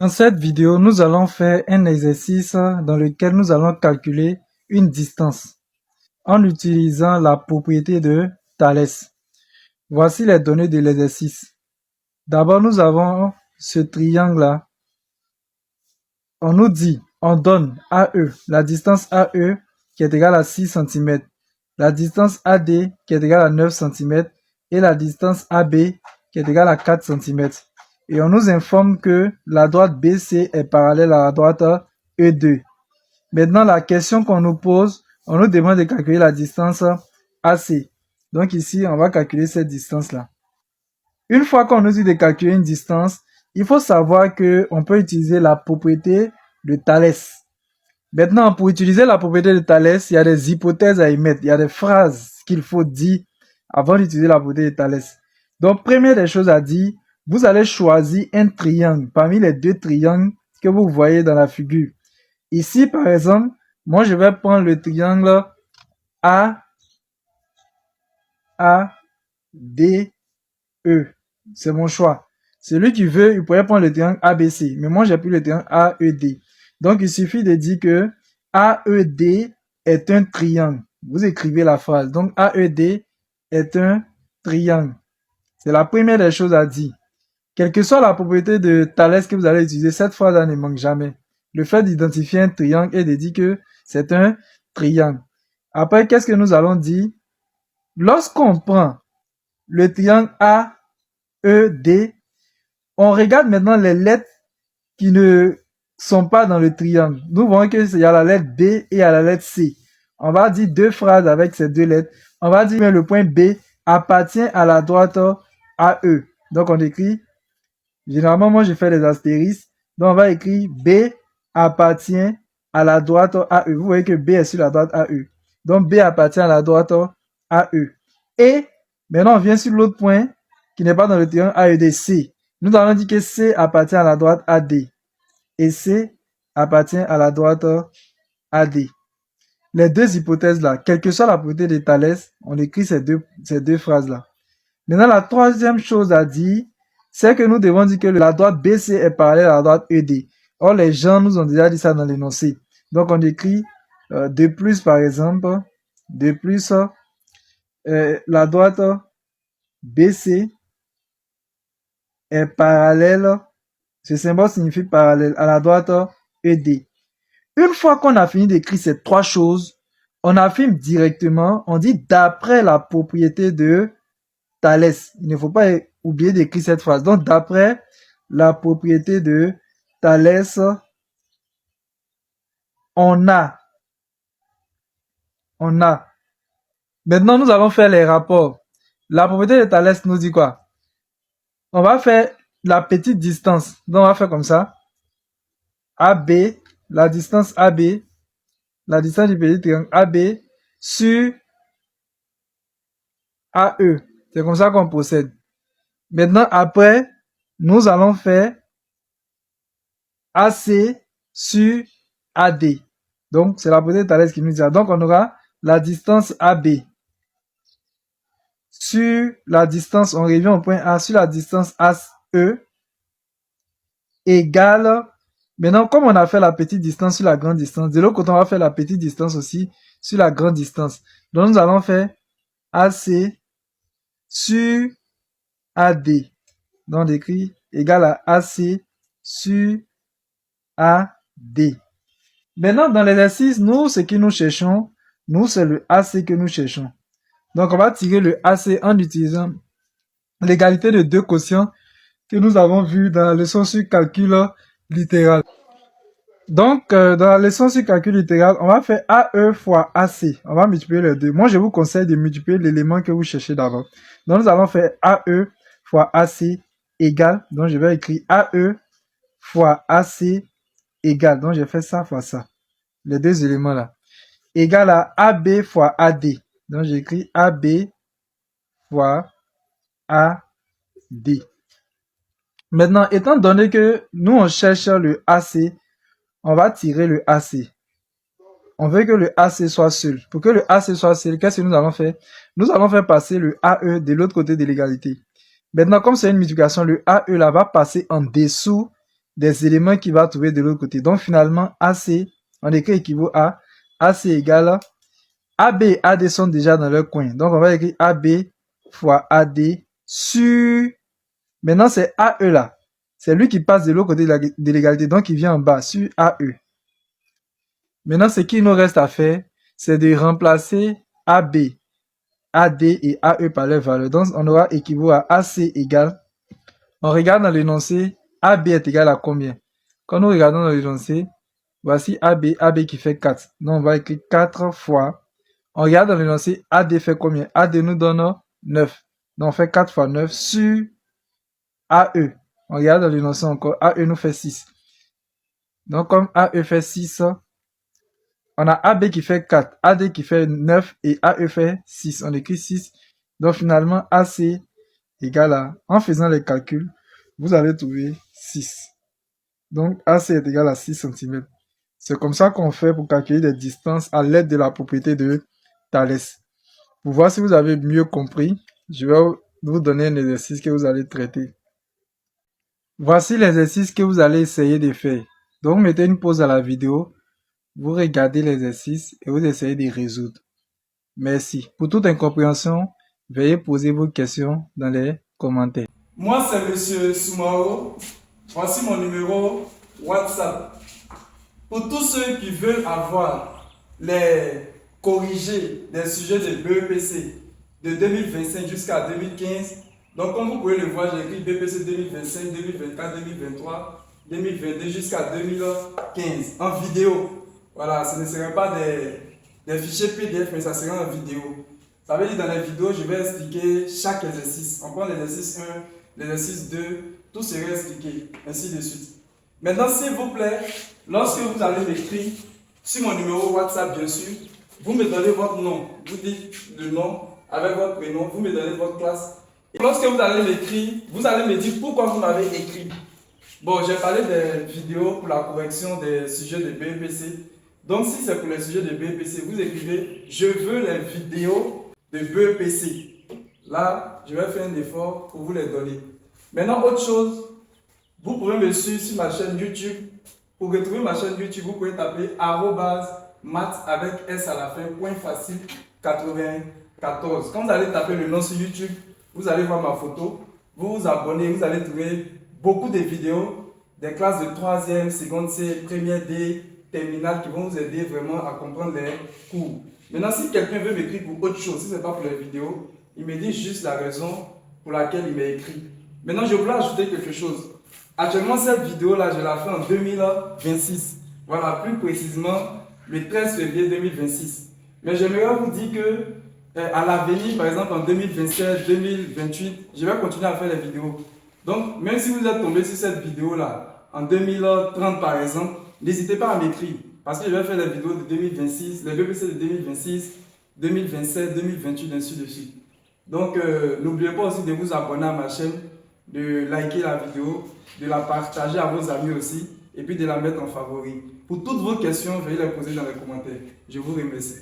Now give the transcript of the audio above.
Dans cette vidéo, nous allons faire un exercice dans lequel nous allons calculer une distance en utilisant la propriété de Thalès. Voici les données de l'exercice. D'abord, nous avons ce triangle-là. On nous dit, on donne AE, la distance AE qui est égale à 6 cm, la distance AD qui est égale à 9 cm et la distance AB qui est égale à 4 cm. Et on nous informe que la droite BC est parallèle à la droite E2. Maintenant, la question qu'on nous pose, on nous demande de calculer la distance AC. Donc ici, on va calculer cette distance-là. Une fois qu'on nous dit de calculer une distance, il faut savoir qu'on peut utiliser la propriété de Thalès. Maintenant, pour utiliser la propriété de Thalès, il y a des hypothèses à émettre, il y a des phrases qu'il faut dire avant d'utiliser la propriété de Thalès. Donc, première des choses à dire, vous allez choisir un triangle parmi les deux triangles que vous voyez dans la figure. Ici, par exemple, moi, je vais prendre le triangle ADE. C'est mon choix. Celui qui veut, il pourrait prendre le triangle ABC. Mais moi, j'ai pris le triangle AED. Donc, il suffit de dire que AED est un triangle. Vous écrivez la phrase. Donc, AED est un triangle. C'est la première des choses à dire. Quelle que soit la propriété de Thalès que vous allez utiliser, cette phrase-là ne manque jamais. Le fait d'identifier un triangle et de dire que c'est un triangle. Après, qu'est-ce que nous allons dire? Lorsqu'on prend le triangle AED, on regarde maintenant les lettres qui ne sont pas dans le triangle. Nous voyons qu'il y a la lettre B et il y a la lettre C. On va dire deux phrases avec ces deux lettres. On va dire que le point B appartient à la droite AE. Donc on écrit, généralement moi je fais des astérisques. Donc on va écrire B appartient à la droite AE. Vous voyez que B est sur la droite AE. Donc B appartient à la droite AE. Et maintenant on vient sur l'autre point qui n'est pas dans le triangle AEDC. Nous allons dire que C appartient à la droite AD. Et C appartient à la droite AD. Les deux hypothèses-là, quelle que soit la propriété de Thalès, on écrit ces deux phrases-là. Maintenant, la troisième chose à dire, c'est que nous devons dire que la droite BC est parallèle à la droite ED. Or, les gens nous ont déjà dit ça dans l'énoncé. Donc, on écrit de plus, par exemple, de plus, la droite BC est parallèle, ce symbole signifie parallèle à la droite ED. Une fois qu'on a fini d'écrire ces trois choses, on affirme directement, on dit d'après la propriété de Thalès. Il ne faut pas oublier d'écrire cette phrase. Donc, d'après la propriété de Thalès, on a. Maintenant, nous allons faire les rapports. La propriété de Thalès nous dit quoi? On va faire la petite distance. Donc, on va faire comme ça. AB, la distance AB, la distance du petit triangle AB sur AE. C'est comme ça qu'on procède. Maintenant, après, nous allons faire AC sur AD. Donc, c'est la propriété de Thalès qui nous dit ça. Donc, on aura la distance AB sur la distance, on revient au point A, sur la distance AE égale, maintenant, comme on a fait la petite distance sur la grande distance, de l'autre côté, on va faire la petite distance aussi sur la grande distance. Donc, nous allons faire AC sur AD. Donc, on écrit égal à AC sur AD. Maintenant, dans l'exercice, nous, ce que nous cherchons, nous, c'est le AC que nous cherchons. Donc, on va tirer le AC en utilisant l'égalité de deux quotients que nous avons vu dans la leçon sur calcul littéral. Donc, dans la leçon sur calcul littéral, on va faire AE fois AC. On va multiplier les deux. Moi, je vous conseille de multiplier l'élément que vous cherchez d'abord. Donc, nous allons faire AE fois AC égale. Donc, je vais écrire AE fois AC égale. Donc, j'ai fait ça fois ça. Les deux éléments là. Égale à AB fois AD. Donc, j'écris AB fois AD. Maintenant, étant donné que nous, on cherche le AC, on va tirer le AC. On veut que le AC soit seul. Pour que le AC soit seul, qu'est-ce que nous allons faire? Nous allons faire passer le AE de l'autre côté de l'égalité. Maintenant, comme c'est une multiplication, le AE là va passer en dessous des éléments qu'il va trouver de l'autre côté. Donc finalement, AC, on écrit équivaut à AC égale AB et AD sont déjà dans leur coin. Donc on va écrire AB fois AD sur... Maintenant c'est AE là. C'est lui qui passe de l'autre côté de l'égalité. Donc il vient en bas sur AE. Maintenant ce qu'il nous reste à faire, c'est de remplacer AB, AD et AE par leurs valeurs. Donc on aura équivaut à AC égale... On regarde dans l'énoncé, AB est égal à combien? Quand nous regardons dans l'énoncé, voici AB, AB qui fait 4. Donc on va écrire 4 fois. On regarde dans l'énoncé, AD fait combien? AD nous donne 9. Donc on fait 4 fois 9 sur AE. On regarde dans l'énoncé encore, AE nous fait 6. Donc comme AE fait 6, on a AB qui fait 4, AD qui fait 9 et AE fait 6. On écrit 6. Donc finalement, AC égale à, en faisant les calculs, vous allez trouver 6. Donc AC est égal à 6 cm. C'est comme ça qu'on fait pour calculer des distances à l'aide de la propriété de Thalès. Pour voir si vous avez mieux compris, je vais vous donner un exercice que vous allez traiter. Voici l'exercice que vous allez essayer de faire. Donc mettez une pause à la vidéo, vous regardez l'exercice et vous essayez de résoudre. Merci. Pour toute incompréhension, veuillez poser vos questions dans les commentaires. Moi, c'est Monsieur Soumao. Voici mon numéro WhatsApp. Pour tous ceux qui veulent avoir les corrigés des sujets de BEPC de 2025 jusqu'à 2015, donc comme vous pouvez le voir, j'ai écrit BPC 2025, 2024, 2023, 2022 jusqu'à 2015 en vidéo. Voilà, ce ne serait pas des fichiers PDF, mais ça serait en vidéo. Ça veut dire dans les vidéos, je vais expliquer chaque exercice. On prend l'exercice 1, l'exercice 2, tout serait expliqué, ainsi de suite. Maintenant, s'il vous plaît, lorsque vous allez m'écrire sur mon numéro WhatsApp, bien sûr, vous me donnez votre nom. Vous dites le nom avec votre prénom, vous me donnez votre classe. Et lorsque vous allez m'écrire, vous allez me dire pourquoi vous m'avez écrit. Bon, j'ai parlé des vidéos pour la correction des sujets de BEPC. Donc, si c'est pour les sujets de BEPC, vous écrivez « Je veux les vidéos de BEPC ». Là, je vais faire un effort pour vous les donner. Maintenant, autre chose, vous pouvez me suivre sur ma chaîne YouTube. Pour retrouver ma chaîne YouTube, vous pouvez taper @maths avec S à la fin, point facile 94. Quand vous allez taper le nom sur YouTube, vous allez voir ma photo. Vous vous abonnez, vous allez trouver beaucoup de vidéos des classes de 3e, seconde C, première D, terminale qui vont vous aider vraiment à comprendre les cours. Maintenant, si quelqu'un veut m'écrire pour autre chose, si ce n'est pas pour les vidéos, il me dit juste la raison pour laquelle il m'a écrit. Maintenant, je voulais ajouter quelque chose. Actuellement, cette vidéo-là, je la fais en 2026. Voilà, plus précisément, le 13 février 2026. Mais j'aimerais vous dire que à l'avenir, par exemple en 2027, 2028, je vais continuer à faire les vidéos. Donc, même si vous êtes tombé sur cette vidéo-là, en 2030 par exemple, n'hésitez pas à m'écrire. Parce que je vais faire les vidéos de 2026, les BPC de 2026, 2027, 2028, ainsi de suite. Donc, n'oubliez pas aussi de vous abonner à ma chaîne, de liker la vidéo, de la partager à vos amis aussi, et puis de la mettre en favori. Pour toutes vos questions, veuillez les poser dans les commentaires. Je vous remercie.